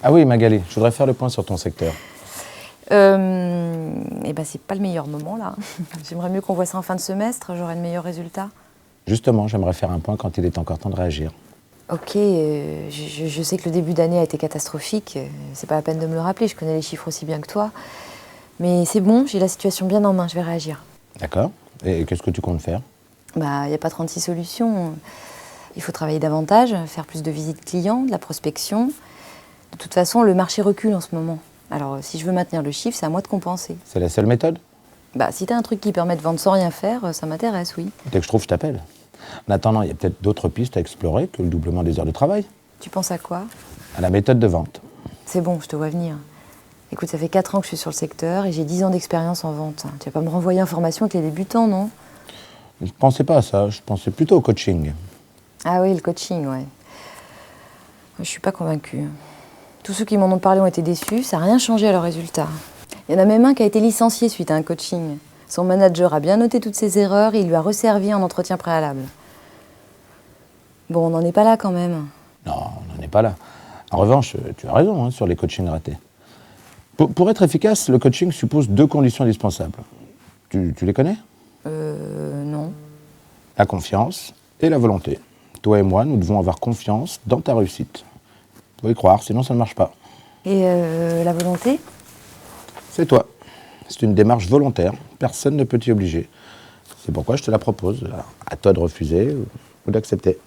Ah oui, Magali, je voudrais faire le point sur ton secteur. Eh ben, c'est pas le meilleur moment, là. J'aimerais mieux qu'on voit ça en fin de semestre, j'aurai de meilleurs résultats. Justement, j'aimerais faire un point quand il est encore temps de réagir. Ok, je sais que le début d'année a été catastrophique, c'est pas la peine de me le rappeler, je connais les chiffres aussi bien que toi. Mais c'est bon, j'ai la situation bien en main, je vais réagir. D'accord. Et qu'est-ce que tu comptes faire? Bah, il n'y a pas 36 solutions. Il faut travailler davantage, faire plus de visites clients, de la prospection. De toute façon, le marché recule en ce moment. Alors, si je veux maintenir le chiffre, c'est à moi de compenser. C'est la seule méthode? Bah, si t'as un truc qui permet de vendre sans rien faire, ça m'intéresse, oui. Dès que je trouve, je t'appelle. En attendant, il y a peut-être d'autres pistes à explorer que le doublement des heures de travail. Tu penses à quoi? À la méthode de vente. C'est bon, je te vois venir. Écoute, ça fait 4 ans que je suis sur le secteur et j'ai 10 ans d'expérience en vente. Tu vas pas me renvoyer en formation avec les débutants, non? Je ne pensais pas à ça, je pensais plutôt au coaching. Ah oui, le coaching, ouais. Je suis pas convaincue. Tous ceux qui m'en ont parlé ont été déçus, ça n'a rien changé à leurs résultats. Il y en a même un qui a été licencié suite à un coaching. Son manager a bien noté toutes ses erreurs et il lui a resservi un entretien préalable. Bon, on n'en est pas là quand même. Non, on n'en est pas là. En revanche, tu as raison sur les coachings ratés. Pour être efficace, le coaching suppose 2 conditions indispensables. Tu les connais? Non. La confiance et la volonté. Toi et moi, nous devons avoir confiance dans ta réussite. Faut y croire, sinon ça ne marche pas. Et la volonté? C'est toi. C'est une démarche volontaire. Personne ne peut t'y obliger. C'est pourquoi je te la propose. À toi de refuser ou d'accepter.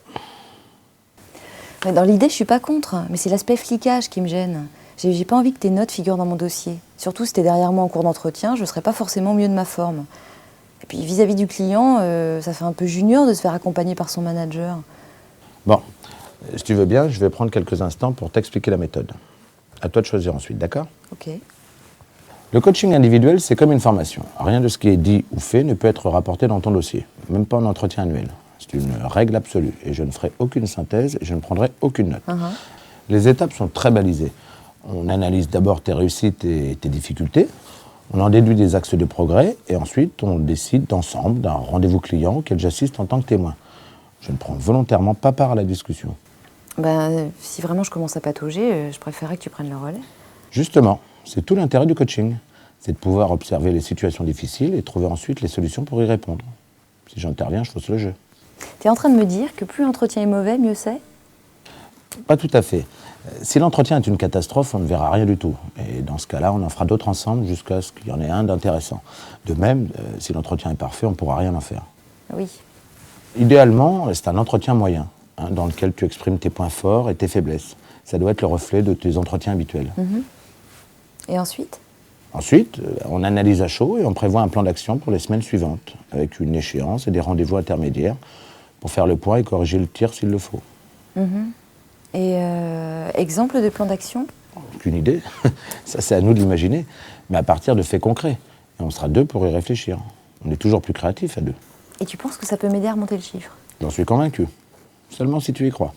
Mais dans l'idée, je suis pas contre, mais c'est l'aspect flicage qui me gêne. J'ai pas envie que tes notes figurent dans mon dossier. Surtout si t'es derrière moi en cours d'entretien, je serais pas forcément au mieux de ma forme. Et puis vis-à-vis du client, ça fait un peu junior de se faire accompagner par son manager. Bon, si tu veux bien, je vais prendre quelques instants pour t'expliquer la méthode. À toi de choisir ensuite, d'accord? Ok. Le coaching individuel, c'est comme une formation. Rien de ce qui est dit ou fait ne peut être rapporté dans ton dossier, même pas en entretien annuel. C'est une règle absolue et je ne ferai aucune synthèse et je ne prendrai aucune note. Les étapes sont très balisées. On analyse d'abord tes réussites et tes difficultés, on en déduit des axes de progrès et ensuite on décide d'ensemble d'un rendez-vous client auquel j'assiste en tant que témoin. Je ne prends volontairement pas part à la discussion. Ben, si vraiment je commence à patauger, je préférerais que tu prennes le relais. Justement, c'est tout l'intérêt du coaching. C'est de pouvoir observer les situations difficiles et trouver ensuite les solutions pour y répondre. Si j'interviens, je fausse le jeu. T'es en train de me dire que plus l'entretien est mauvais, mieux c'est? Pas tout à fait. Si l'entretien est une catastrophe, on ne verra rien du tout. Et dans ce cas-là, on en fera d'autres ensemble jusqu'à ce qu'il y en ait un d'intéressant. De même, si l'entretien est parfait, on ne pourra rien en faire. Oui. Idéalement, c'est un entretien moyen, dans lequel tu exprimes tes points forts et tes faiblesses. Ça doit être le reflet de tes entretiens habituels. Et ensuite? Ensuite, on analyse à chaud et on prévoit un plan d'action pour les semaines suivantes, avec une échéance et des rendez-vous intermédiaires pour faire le point et corriger le tir s'il le faut. Et exemple de plan d'action? Aucune idée. Ça, c'est à nous de l'imaginer. Mais à partir de faits concrets. Et on sera 2 pour y réfléchir. On est toujours plus créatifs à 2. Et tu penses que ça peut m'aider à remonter le chiffre? J'en suis convaincu. Seulement si tu y crois.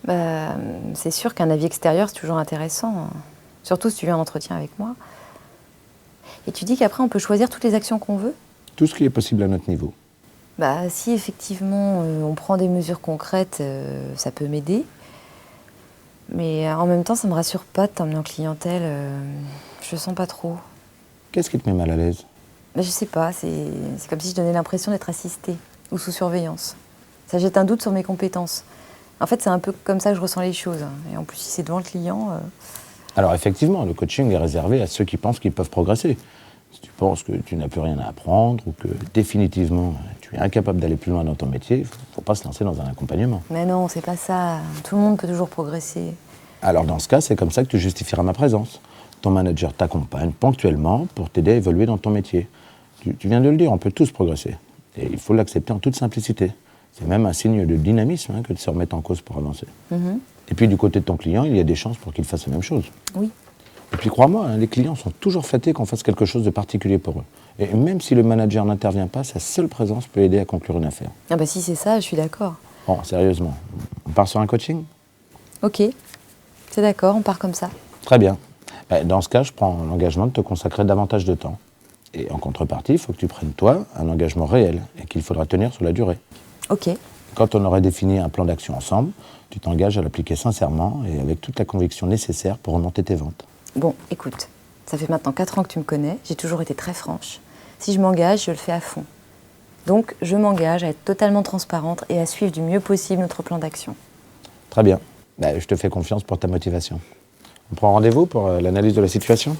Bah, c'est sûr qu'un avis extérieur, c'est toujours intéressant. Surtout si tu viens en entretien avec moi. Et tu dis qu'après, on peut choisir toutes les actions qu'on veut? Tout ce qui est possible à notre niveau. Bah, si effectivement on prend des mesures concrètes, ça peut m'aider. Mais en même temps, ça me rassure pas de t'emmener en clientèle. Je le sens pas trop. Qu'est-ce qui te met mal à l'aise? Mais je sais pas, c'est comme si je donnais l'impression d'être assistée ou sous surveillance. Ça jette un doute sur mes compétences. En fait, c'est un peu comme ça que je ressens les choses. Et en plus, si c'est devant le client... Alors effectivement, le coaching est réservé à ceux qui pensent qu'ils peuvent progresser. Si tu penses que tu n'as plus rien à apprendre ou que définitivement tu es incapable d'aller plus loin dans ton métier, il ne faut pas se lancer dans un accompagnement. Mais non, c'est pas ça. Tout le monde peut toujours progresser. Alors dans ce cas, c'est comme ça que tu justifieras ma présence. Ton manager t'accompagne ponctuellement pour t'aider à évoluer dans ton métier. Tu viens de le dire, on peut tous progresser. Et il faut l'accepter en toute simplicité. C'est même un signe de dynamisme que de se remettre en cause pour avancer. Et puis du côté de ton client, il y a des chances pour qu'il fasse la même chose. Oui. Et puis crois-moi, les clients sont toujours flattés qu'on fasse quelque chose de particulier pour eux. Et même si le manager n'intervient pas, sa seule présence peut aider à conclure une affaire. Ah bah si c'est ça, je suis d'accord. Bon, sérieusement, on part sur un coaching? Ok, c'est d'accord, on part comme ça. Très bien. Dans ce cas, je prends l'engagement de te consacrer davantage de temps. Et en contrepartie, il faut que tu prennes, toi, un engagement réel et qu'il faudra tenir sur la durée. Ok. Quand on aurait défini un plan d'action ensemble, tu t'engages à l'appliquer sincèrement et avec toute la conviction nécessaire pour remonter tes ventes. Bon, écoute, ça fait maintenant 4 ans que tu me connais, j'ai toujours été très franche. Si je m'engage, je le fais à fond. Donc, je m'engage à être totalement transparente et à suivre du mieux possible notre plan d'action. Très bien. Je te fais confiance pour ta motivation. On prend rendez-vous pour l'analyse de la situation ?